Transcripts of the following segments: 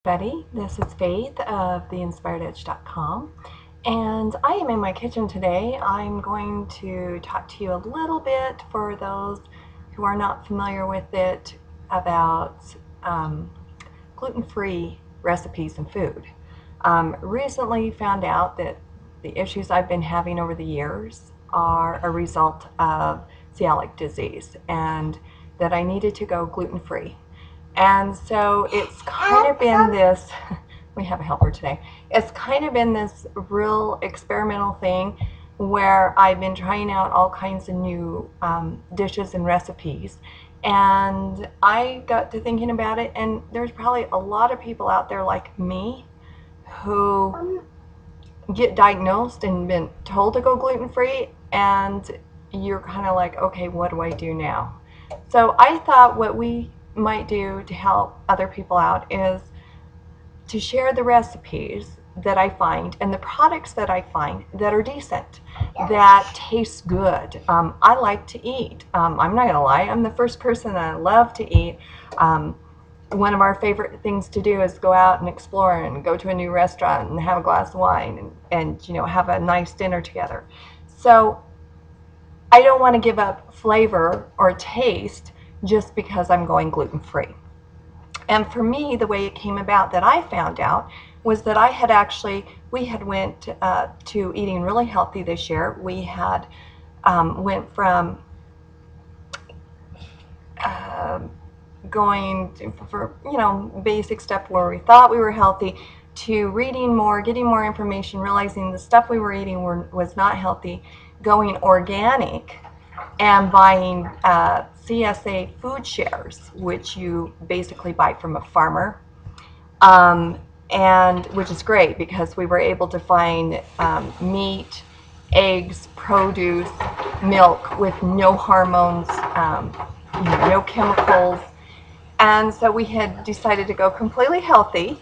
Everybody, this is Faith of theinspirededge.com, and I am in my kitchen today. I'm going to talk to you a little bit, for those who are not familiar with it, about gluten-free recipes and food. Recently found out that the issues I've been having over the years are a result of celiac disease, and that I needed to go gluten-free. And so it's kind of been this, we have a helper today, it's kind of been this real experimental thing where I've been trying out all kinds of new dishes and recipes. And I got to thinking about it, and there's probably a lot of people out there like me who get diagnosed and been told to go gluten-free, and you're kind of like, okay, what do I do now? So I thought what we might do to help other people out is to share the recipes that I find and the products that I find that are decent, that taste good. I like to eat. I'm not gonna lie, I'm the first person that I love to eat. One of our favorite things to do is go out and explore and go to a new restaurant and have a glass of wine and you know, have a nice dinner together. So I don't want to give up flavor or taste just because I'm going gluten-free. And for me, the way it came about that I found out was that we had went to eating really healthy this year. We had went from going for, you know, basic stuff where we thought we were healthy, to reading more, getting more information, realizing the stuff we were eating was not healthy, going organic, and buying CSA food shares, which you basically buy from a farmer, and which is great because we were able to find meat, eggs, produce, milk with no hormones, no chemicals. And so we had decided to go completely healthy,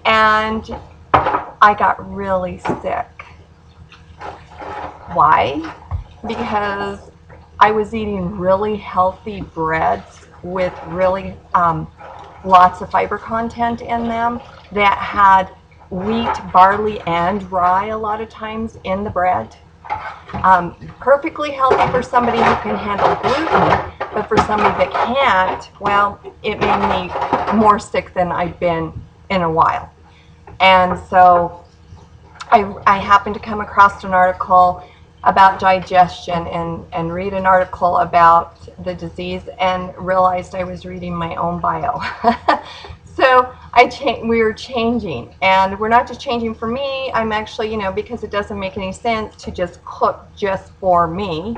and I got really sick. Why? Because I was eating really healthy breads with really lots of fiber content in them that had wheat, barley, and rye a lot of times in the bread. Perfectly healthy for somebody who can handle gluten, but for somebody that can't, well, it made me more sick than I've been in a while. And so I happened to come across an article about digestion and read an article about the disease and realized I was reading my own bio. So we were changing, and we're not just changing for me. I'm actually, you know, because it doesn't make any sense to just cook just for me.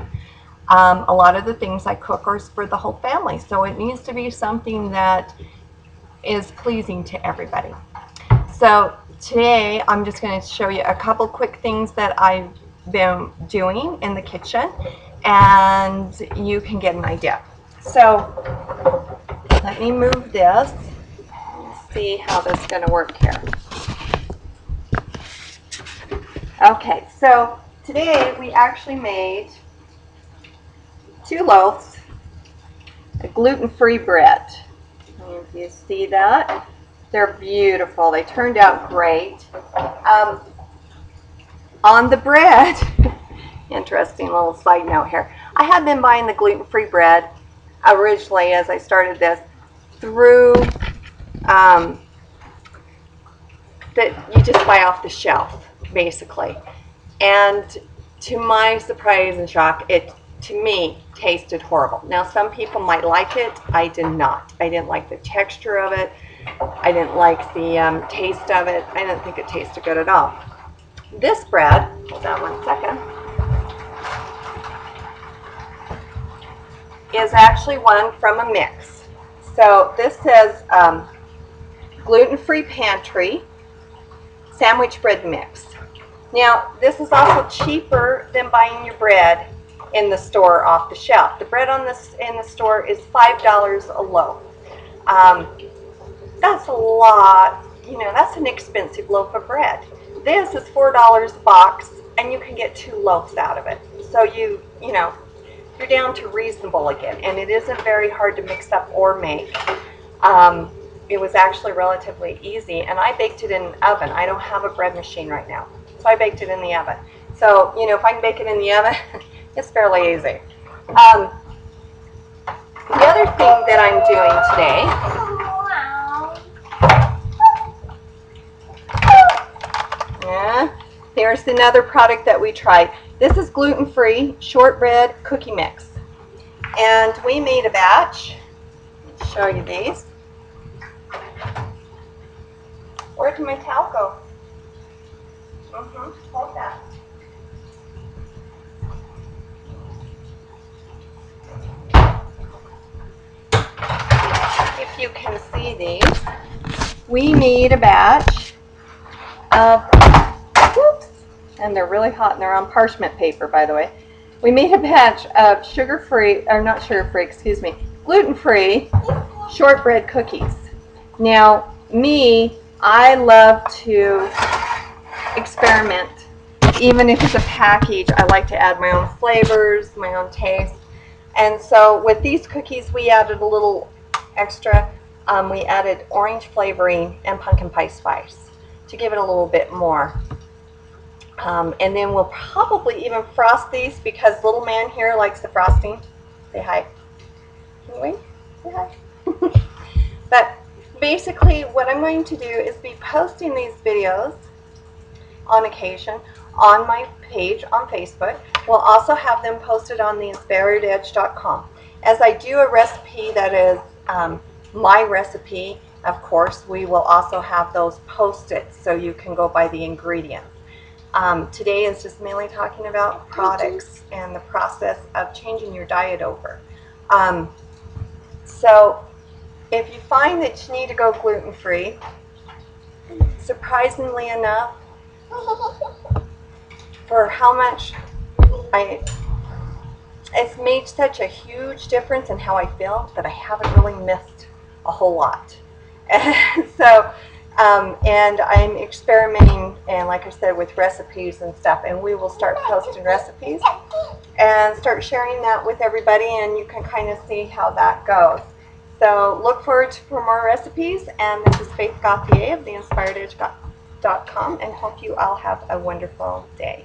A lot of the things I cook are for the whole family, so it needs to be something that is pleasing to everybody. So today I'm just going to show you a couple quick things that I've been doing in the kitchen, and you can get an idea. So let me move this. Let's see how this is going to work here. Okay, so today we actually made 2 loaves of gluten-free bread. If you see that, they're beautiful. They turned out great. On the bread, interesting little side note here, I had been buying the gluten-free bread originally as I started this through that you just buy off the shelf, basically. And to my surprise and shock, it, to me, tasted horrible. Now, some people might like it. I did not. I didn't like the texture of it. I didn't like the taste of it. I didn't think it tasted good at all. This bread, hold on one second, is actually one from a mix. So this says gluten-free pantry sandwich bread mix. Now, this is also cheaper than buying your bread in the store off the shelf. The bread in the store is $5 a loaf. That's a lot, you know, that's an expensive loaf of bread. This is $4 a box, and you can get 2 loaves out of it. So you know, you're down to reasonable again, and it isn't very hard to mix up or make. it was actually relatively easy, and I baked it in an oven. I don't have a bread machine right now, so I baked it in the oven. So, you know, if I can bake it in the oven, it's fairly easy. The other thing that I'm doing today, here's another product that we tried. This is gluten-free shortbread cookie mix. And we made a batch. Let's show you these. Where did my towel go? Hold that. If you can see these, we made a batch of, whoops, and they're really hot, and they're on parchment paper, by the way. We made a batch of sugar-free, or not sugar-free, excuse me, gluten-free shortbread cookies. Now, I love to experiment. Even if it's a package, I like to add my own flavors, my own taste. And so with these cookies, we added a little extra. We added orange flavoring and pumpkin pie spice to give it a little bit more. And then we'll probably even frost these because little man here likes the frosting. Say hi. Can you wink? Say hi. But basically what I'm going to do is be posting these videos on occasion on my page on Facebook. We'll also have them posted on the inspirededge.com. As I do a recipe that is my recipe, of course, we will also have those posted so you can go by the ingredients. Today is just mainly talking about products and the process of changing your diet over. So if you find that you need to go gluten-free, surprisingly enough, for how much it's made such a huge difference in how I feel that I haven't really missed a whole lot. And so, and I'm experimenting, and like I said, with recipes and stuff, and we will start posting recipes and start sharing that with everybody, and you can kind of see how that goes. So look forward for more recipes, and this is Faith Gauthier of the inspirededge.com, and hope you all have a wonderful day.